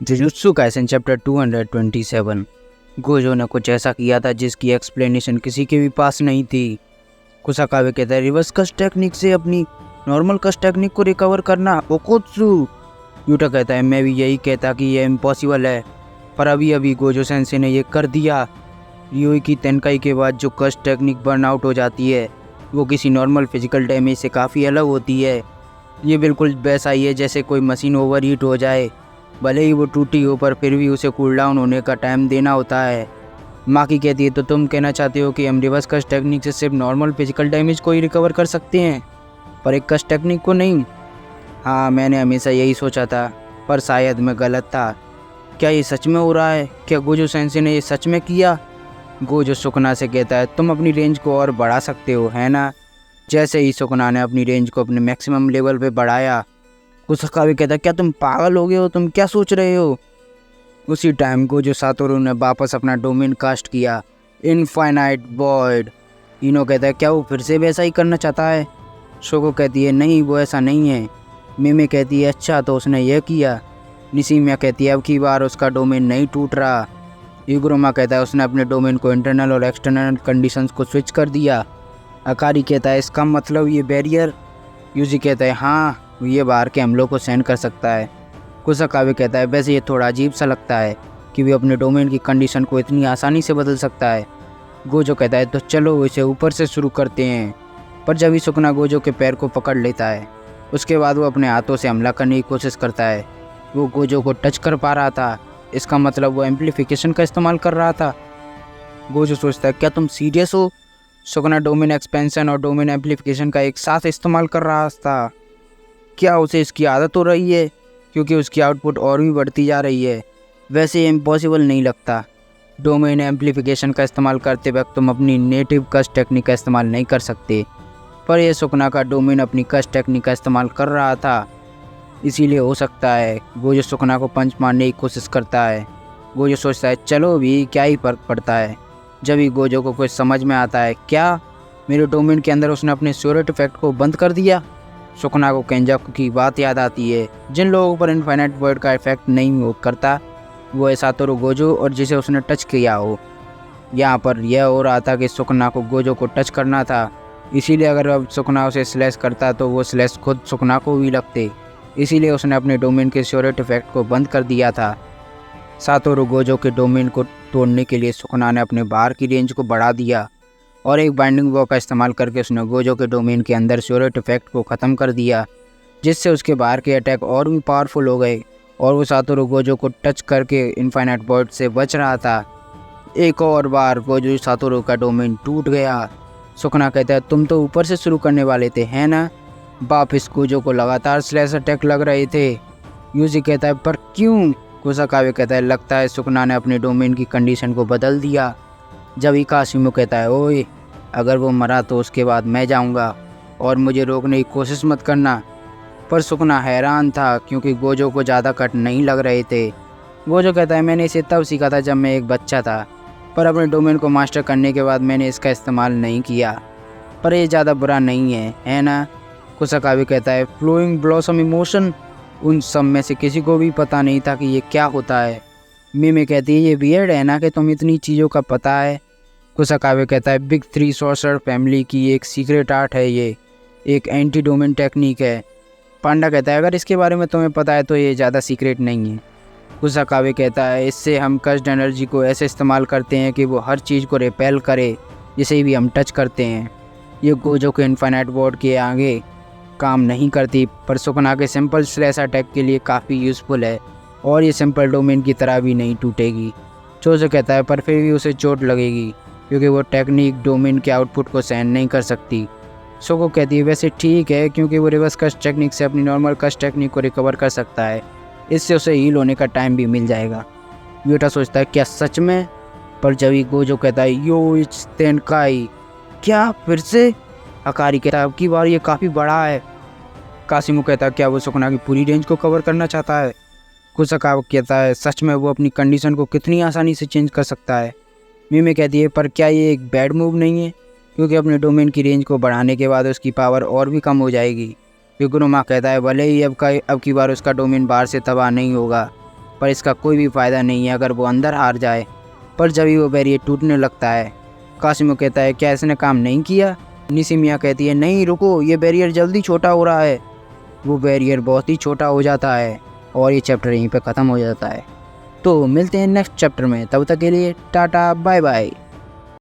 Jujutsu Kaisen chapter 227। Gojo ने कुछ ऐसा किया था जिसकी एक्सप्लेनेशन किसी के भी पास नहीं थी। कुसाकावे कहता है रिवर्स कस्ट टेक्निक से अपनी नॉर्मल कस्ट टेक्निक को रिकवर करना ओकोत्सु। यूटा कहता है मैं भी यही कहता कि यह इम्पॉसिबल है, पर अभी अभी गोजो सेंसे ने ये कर दिया। रियोई की तेनकाई के बाद जो कस्ट टेक्निक बर्न आउट हो जाती है वो किसी नॉर्मल फिजिकल डैमेज से काफ़ी अलग होती है। ये बिल्कुल वैसा ही है जैसे कोई मशीन ओवर हीट हो जाए, भले ही वो टूटी हो पर फिर भी उसे कूल डाउन होने का टाइम देना होता है। माकी कहती है तो तुम कहना चाहते हो कि हम रिवर्स कस्ट टेक्निक से सिर्फ नॉर्मल फिजिकल डैमेज को ही रिकवर कर सकते हैं, पर एक कस्ट टेक्निक को नहीं। हाँ, मैंने हमेशा यही सोचा था, पर शायद मैं गलत था। क्या ये सच में हो रहा है? क्या गोजो सेंसे ने ये सच में किया? गोजो सुकना से कहता है तुम अपनी रेंज को और बढ़ा सकते हो, है ना? जैसे ही सुकना ने अपनी रेंज को अपने मैक्सिमम लेवल पे बढ़ाया, कुसाकावे कहता है क्या तुम पागल हो गए हो, तुम क्या सोच रहे हो? उसी टाइम गोजो सातोरू ने वापस अपना डोमेन कास्ट किया, इनफाइनाइट वॉइड। इनो कहता है क्या वो फिर से वैसा ही करना चाहता है? शोको कहती है नहीं, वो ऐसा नहीं है। मेमे कहती है अच्छा तो उसने यह किया। निशिमिया कहती है अब की बार उसका डोमेन नहीं टूट रहा। युग्रोमा कहता है उसने अपने डोमेन को इंटरनल और एक्सटर्नल कंडीशंस को स्विच कर दिया। अकारी कहता है इसका मतलब ये बैरियर। यूजी कहता है हाँ, ये बाहर के हमलों को सेंड कर सकता है। कुसाकावे कहता है वैसे ये थोड़ा अजीब सा लगता है कि वे अपने डोमेन की कंडीशन को इतनी आसानी से बदल सकता है। गोजो कहता है तो चलो इसे ऊपर से शुरू करते हैं, पर जब ही सुकना गोजो के पैर को पकड़ लेता है उसके बाद वो अपने हाथों से हमला करने की कोशिश करता है। वो गोजो को टच कर पा रहा था, इसका मतलब वो एम्पलीफिकेशन का इस्तेमाल कर रहा था। गोजो सोचता है क्या तुम सीरियस हो? सुकना डोमेन एक्सपेंशन और डोमेन एम्पलीफिकेशन का एक साथ इस्तेमाल कर रहा था। क्या उसे इसकी आदत हो रही है? क्योंकि उसकी आउटपुट और भी बढ़ती जा रही है। वैसे ये इम्पॉसिबल नहीं लगता। डोमेन एम्पलीफिकेशन का इस्तेमाल करते वक्त तुम अपनी नेटिव कस्ट टेक्निक का इस्तेमाल नहीं कर सकते, पर यह सुकना का डोमेन अपनी कस्ट टेक्निक का इस्तेमाल कर रहा था, इसीलिए हो सकता है। गोजो सुकना को पंच मारने की कोशिश करता है। गोजो सोचता है चलो भी क्या ही फर्क पड़ता है। जब ही गोजो को कुछ समझ में आता है क्या मेरे डोमेन के अंदर उसने अपने स्योरेट इफेक्ट को बंद कर दिया। सुकना को केंजाकू की बात याद आती है, जिन लोगों पर इनफाइनाइट वॉइड का इफेक्ट नहीं हो करता वो है सातोरू गोजो और जिसे उसने टच किया हो। यहाँ पर यह हो रहा था कि सुकना को गोजो को टच करना था, इसीलिए अगर अब सुकना उसे स्लैश करता तो वो स्लैश खुद सुकना को भी लगते, इसीलिए उसने अपने डोमेन के स्योरेट इफेक्ट को बंद कर दिया था। सातोरू गोजो के डोमेन को तोड़ने के लिए सुकना ने अपने बाहर की रेंज को बढ़ा दिया और एक बाइंडिंग वॉल का इस्तेमाल करके उसने गोजो के डोमेन के अंदर स्योरेट इफेक्ट को ख़त्म कर दिया, जिससे उसके बाहर के अटैक और भी पावरफुल हो गए और वो सातोरू गोजो को टच करके इनफाइनाइट वॉइड से बच रहा था। एक और बार गोजो सातोरू का डोमेन टूट गया। सुकना कहता है तुम तो ऊपर से शुरू करने वाले थे, है ना? वापिस गोजो को लगातार स्लैश अटैक लग रहे थे। यूजी कहता है पर क्यों? कुसाकावे कहता है लगता है सुकना ने अपने डोमेन की कंडीशन को बदल दिया। जब इकाशिमो कहता है ओए, अगर वो मरा तो उसके बाद मैं जाऊंगा और मुझे रोकने की कोशिश मत करना। पर सुकना हैरान था क्योंकि गोजो को ज़्यादा कट नहीं लग रहे थे। गोजो कहता है मैंने इसे तब सीखा था जब मैं एक बच्चा था, पर अपने डोमेन को मास्टर करने के बाद मैंने इसका इस्तेमाल नहीं किया, पर ये ज़्यादा बुरा नहीं है ना? कुसाकावे कहता है फ्लोइंग ब्लॉसम इमोशन, उन सब में से किसी को भी पता नहीं था कि ये क्या होता है। मेमे कहती है ये वियर्ड है ना कि तुम इतनी चीज़ों का पता है। कुसाकावे कहता है बिग थ्री सॉर्सर फैमिली की एक सीक्रेट आर्ट है, ये एक एंटी डोमेन टेक्निक है। पांडा कहता है अगर इसके बारे में तुम्हें पता है तो ये ज़्यादा सीक्रेट नहीं है। कुसाकावे कहता है इससे हम कस्ट एनर्जी को ऐसे इस्तेमाल करते हैं कि वो हर चीज़ को रिपेल करे जिसे भी हम टच करते हैं। ये गोजो के इनफाइनाइट वॉर्ड के आगे काम नहीं करती, पर सुकना के सिंपल स्लैश अटैक के लिए काफ़ी यूज़फुल है और ये सिंपल डोमेन की तरह भी नहीं टूटेगी। चोजो कहता है पर फिर भी उसे चोट लगेगी क्योंकि वो टेक्निक डोमेन के आउटपुट को सहन नहीं कर सकती। सोको कहती है वैसे ठीक है क्योंकि वो रिवर्स कस्ट टेक्निक से अपनी नॉर्मल कस्ट टेक्निक को रिकवर कर सकता है, इससे उसे हील होने का टाइम भी मिल जाएगा। यूटा सोचता है क्या सच में? पर जब ही गोजो कहता है यो इट्स तेनकाई, क्या फिर से? अकारी कहता है अब की बार ये काफ़ी बड़ा है। कासिमो कहता है क्या वो सुकना की पूरी रेंज को कवर करना चाहता है? कुसाकावा कहता है सच में वो अपनी कंडीशन को कितनी आसानी से चेंज कर सकता है। मेमे कहती है पर क्या ये एक बैड मूव नहीं है, क्योंकि अपने डोमेन की रेंज को बढ़ाने के बाद उसकी पावर और भी कम हो जाएगी। युग्रोमा कहता है भले ही अब की बार उसका डोमेन बाहर से तबाह नहीं होगा, पर इसका कोई भी फ़ायदा नहीं है अगर वो अंदर हार जाए। पर जब ही वो बैरियर टूटने लगता है, कासिमो कहता है क्या इसने काम नहीं किया। निशिमिया कहती है नहीं रुको, ये बैरियर जल्दी छोटा हो रहा है। वो बैरियर बहुत ही छोटा हो जाता है और ये चैप्टर यहीं पे ख़त्म हो जाता है। तो मिलते हैं नेक्स्ट चैप्टर में, तब तक के लिए टाटा बाय बाय।